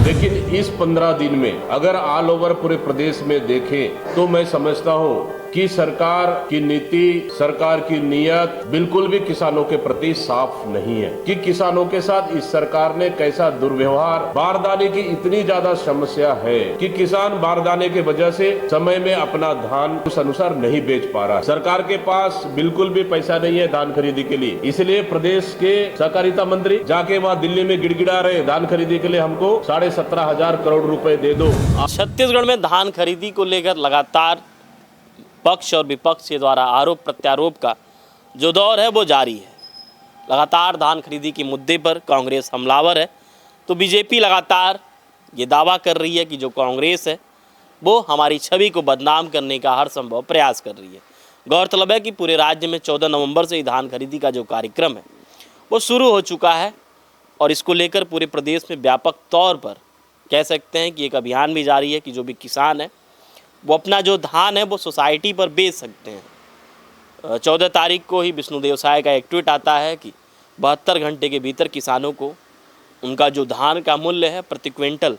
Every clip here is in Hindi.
लेकिन इस 15 दिन में अगर ऑल ओवर पूरे प्रदेश में देखें तो मैं समझता हूं कि सरकार की नीति, सरकार की नीयत बिल्कुल भी किसानों के प्रति साफ नहीं है। कि किसानों के साथ इस सरकार ने कैसा दुर्व्यवहार, बारदाने की इतनी ज्यादा समस्या है कि किसान बारदाने की वजह से समय में अपना धान उस अनुसार नहीं बेच पा रहा। सरकार के पास बिल्कुल भी पैसा नहीं है धान खरीदी के लिए, इसलिए प्रदेश के सहकारिता मंत्री जाके वहाँ दिल्ली में गिड़गिड़ा रहे धान खरीदी के लिए हमको 17,500 करोड़ रुपए दे दो। छत्तीसगढ़ में धान खरीदी को लेकर लगातार पक्ष और विपक्ष के द्वारा आरोप प्रत्यारोप का जो दौर है वो जारी है। लगातार धान खरीदी के मुद्दे पर कांग्रेस हमलावर है, तो बीजेपी लगातार ये दावा कर रही है कि जो कांग्रेस है वो हमारी छवि को बदनाम करने का हर संभव प्रयास कर रही है। गौरतलब है कि पूरे राज्य में 14 नवंबर से ही धान खरीदी का जो कार्यक्रम है वो शुरू हो चुका है और इसको लेकर पूरे प्रदेश में व्यापक तौर पर कह सकते हैं कि एक अभियान भी जारी है कि जो भी किसान है वो अपना जो धान है वो सोसाइटी पर बेच सकते हैं। 14 तारीख को ही विष्णुदेव साय का एक ट्वीट आता है कि 72 घंटे के भीतर किसानों को उनका जो धान का मूल्य है प्रति क्विंटल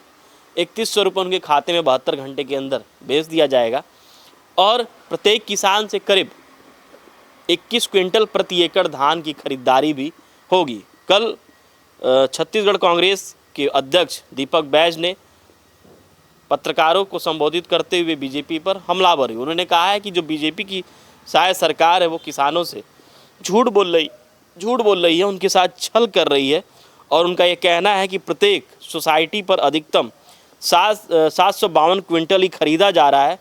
3100 रुपये उनके खाते में 72 घंटे के अंदर भेज दिया जाएगा और प्रत्येक किसान से करीब 21 क्विंटल प्रति एकड़ धान की खरीदारी भी होगी। कल छत्तीसगढ़ कांग्रेस के अध्यक्ष दीपक बैज ने पत्रकारों को संबोधित करते हुए बीजेपी पर हमलावर हुए। उन्होंने कहा है कि जो बीजेपी की शायद सरकार है वो किसानों से झूठ बोल रही है, उनके साथ छल कर रही है और उनका ये कहना है कि प्रत्येक सोसाइटी पर अधिकतम 752 क्विंटल ही खरीदा जा रहा है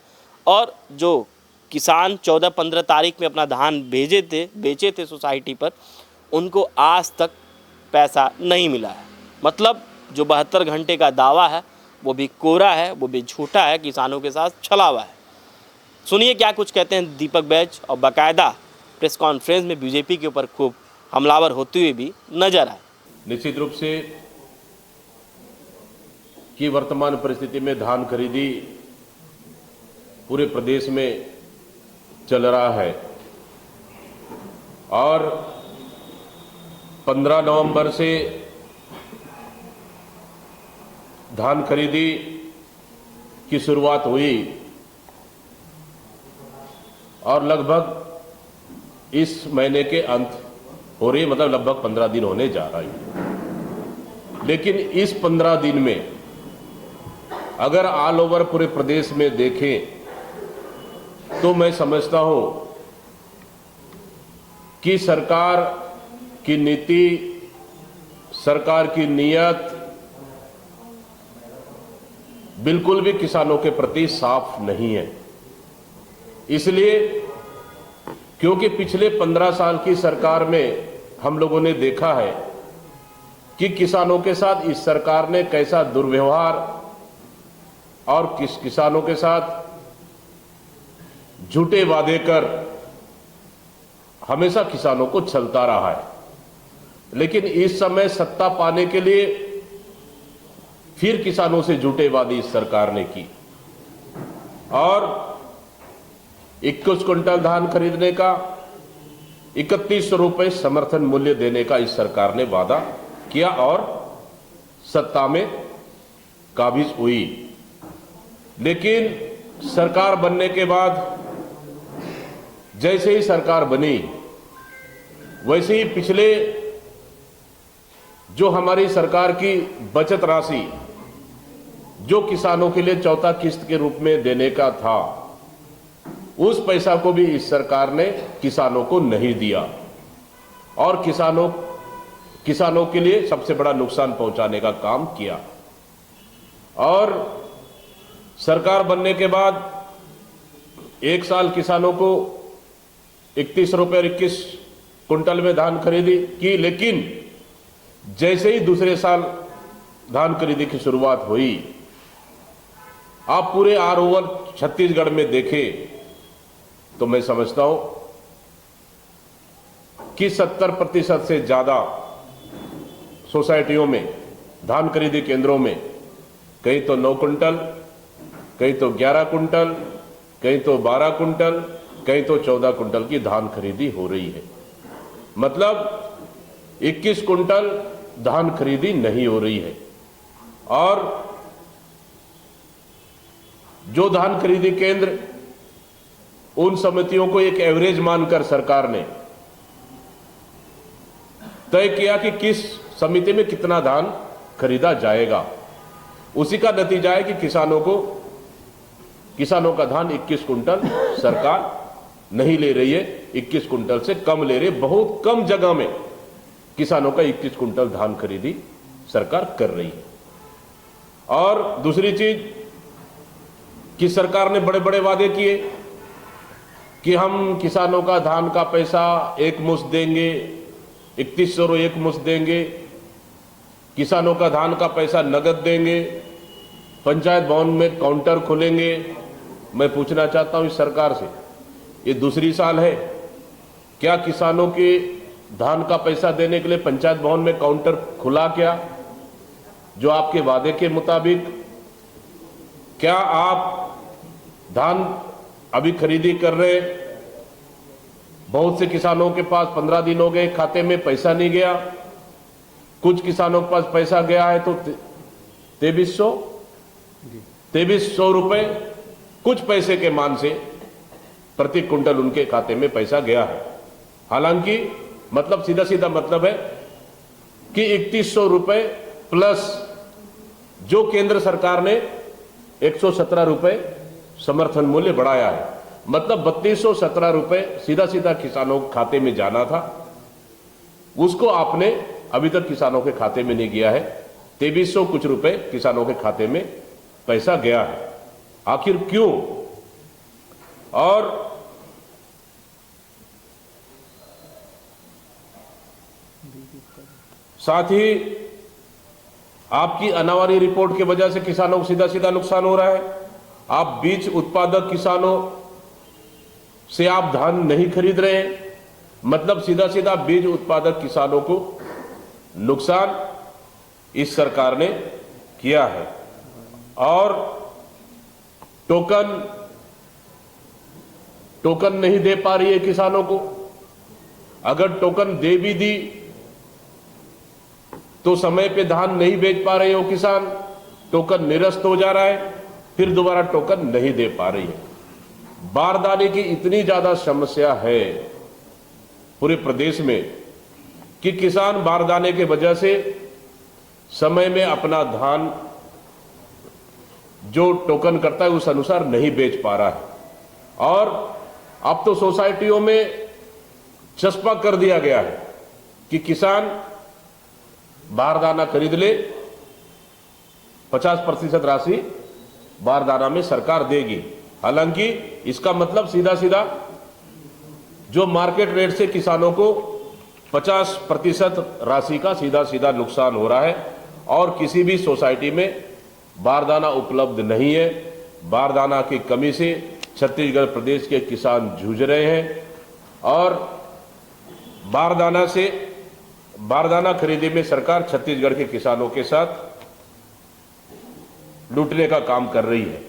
और जो किसान 14-15 तारीख में अपना धान बेचे थे सोसाइटी पर, उनको आज तक पैसा नहीं मिला है। मतलब जो 72 घंटे का दावा है वो भी कोरा है, वो भी झूठा है, किसानों के साथ छलावा है। सुनिए क्या कुछ कहते हैं दीपक बैज और बाकायदा प्रेस कॉन्फ्रेंस में बीजेपी के ऊपर खूब हमलावर होते हुए भी नजर आए। निश्चित रूप से कि वर्तमान परिस्थिति में धान खरीदी पूरे प्रदेश में चल रहा है और 15 नवंबर से धान खरीदी की शुरुआत हुई और लगभग इस महीने के अंत हो रही, मतलब लगभग 15 दिन होने जा रहा है। लेकिन इस 15 दिन में अगर ऑल ओवर पूरे प्रदेश में देखें तो मैं समझता हूं कि सरकार की नीति, सरकार की नीयत बिल्कुल भी किसानों के प्रति साफ नहीं है। इसलिए क्योंकि पिछले 15 साल की सरकार में हम लोगों ने देखा है कि किसानों के साथ इस सरकार ने कैसा दुर्व्यवहार और किसानों के साथ झूठे वादे कर हमेशा किसानों को छलता रहा है। लेकिन इस समय सत्ता पाने के लिए फिर किसानों से झूठे वादे इस सरकार ने की और 21 क्विंटल धान खरीदने का 3100 रुपये समर्थन मूल्य देने का इस सरकार ने वादा किया और सत्ता में काबिज हुई। लेकिन सरकार बनने के बाद जैसे ही सरकार बनी वैसे ही पिछले जो हमारी सरकार की बचत राशि जो किसानों के लिए चौथा किस्त के रूप में देने का था, उस पैसा को भी इस सरकार ने किसानों को नहीं दिया और किसानों के लिए सबसे बड़ा नुकसान पहुंचाने का काम किया। और सरकार बनने के बाद एक साल किसानों को 31 रुपये 21 कुंटल में धान खरीदी की, लेकिन जैसे ही दूसरे साल धान खरीदी की शुरुआत हुई, आप पूरे ऑल ओवर छत्तीसगढ़ में देखें तो मैं समझता हूं कि 70% से ज्यादा सोसाइटियों में, धान खरीदी केंद्रों में कहीं तो 9 कुंटल, कहीं तो 11 कुंटल, कहीं तो 12 कुंटल, कहीं तो 14 कुंटल की धान खरीदी हो रही है। मतलब 21 कुंटल धान खरीदी नहीं हो रही है और जो धान खरीदी केंद्र, उन समितियों को एक एवरेज मानकर सरकार ने तय किया कि किस समिति में कितना धान खरीदा जाएगा। उसी का नतीजा है कि किसानों का धान 21 कुंटल सरकार नहीं ले रही है, 21 कुंटल से कम ले रही है। बहुत कम जगह में किसानों का 21 कुंटल धान खरीदी सरकार कर रही है। और दूसरी चीज कि सरकार ने बड़े बड़े वादे किए कि हम किसानों का धान का पैसा एक मुश्त देंगे, 3100 एक मुश्त देंगे, किसानों का धान का पैसा नगद देंगे, पंचायत भवन में काउंटर खोलेंगे। मैं पूछना चाहता हूं इस सरकार से, ये दूसरी साल है, क्या किसानों के धान का पैसा देने के लिए पंचायत भवन में काउंटर खुला क्या? जो आपके वादे के मुताबिक क्या आप धान अभी खरीदी कर रहे? बहुत से किसानों के पास 15 दिन हो गए, खाते में पैसा नहीं गया। कुछ किसानों के पास पैसा गया है तो 2300 रुपए कुछ पैसे के मान से प्रति कुंटल उनके खाते में पैसा गया है। हालांकि मतलब सीधा सीधा मतलब है कि 3100 रुपए प्लस जो केंद्र सरकार ने 117 रुपए समर्थन मूल्य बढ़ाया है, मतलब 3217 रुपए सीधा सीधा किसानों के खाते में जाना था, उसको आपने अभी तक किसानों के खाते में नहीं गया है। 2300 कुछ रुपए किसानों के खाते में पैसा गया है। आखिर क्यों? और साथ ही आपकी अनावारी रिपोर्ट की वजह से किसानों को सीधा सीधा नुकसान हो रहा है। आप बीज उत्पादक किसानों से आप धान नहीं खरीद रहे हैं, मतलब सीधा सीधा बीज उत्पादक किसानों को नुकसान इस सरकार ने किया है। और टोकन नहीं दे पा रही है किसानों को। अगर टोकन दे भी दी तो समय पे धान नहीं बेच पा रहे हो किसान, टोकन निरस्त हो जा रहा है, फिर दोबारा टोकन नहीं दे पा रही है। बारदाने की इतनी ज्यादा समस्या है पूरे प्रदेश में कि किसान बारदाने के वजह से समय में अपना धान जो टोकन करता है उस अनुसार नहीं बेच पा रहा है। और अब तो सोसाइटियों में चस्पा कर दिया गया है कि किसान बारदाना खरीद ले, 50% राशि बारदाना में सरकार देगी। हालांकि इसका मतलब सीधा सीधा जो मार्केट रेट से किसानों को 50% राशि का सीधा सीधा नुकसान हो रहा है। और किसी भी सोसाइटी में बारदाना उपलब्ध नहीं है। बारदाना की कमी से छत्तीसगढ़ प्रदेश के किसान जूझ रहे हैं और बारदाना खरीदी में सरकार छत्तीसगढ़ के किसानों के साथ लूटने का काम कर रही है।